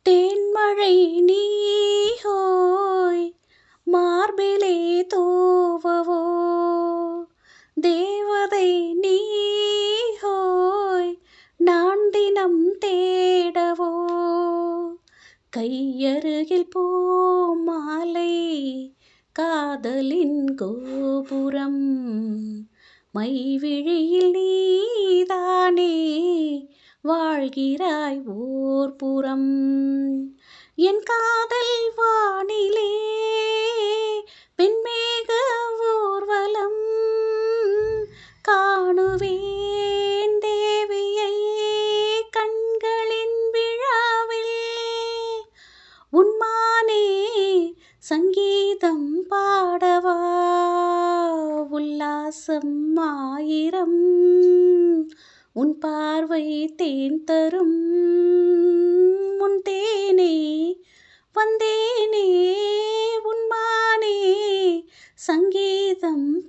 தேன்மழை நீஹோய் மார்பிலே தூவவோ, தேவதை நீஹோய் நான் தினம் தேடவோ, கையருகில் பூமாலை காதலின் கோபுரம், மைவிழியில் நீதானே வாழ்கிறாய் ஓர் புறம். என் காதல் வானிலே வெண்மேக ஊர்வலம் காணுவேன் தேவியை கண்களின் விழாவில். உன்மானே சங்கீதம் பாடவா, உல்லாசம் ஆயிரம் உன் பார்வை தேன் தரும். உன் தேனே வந்தேனே உன்மானே சங்கீதம்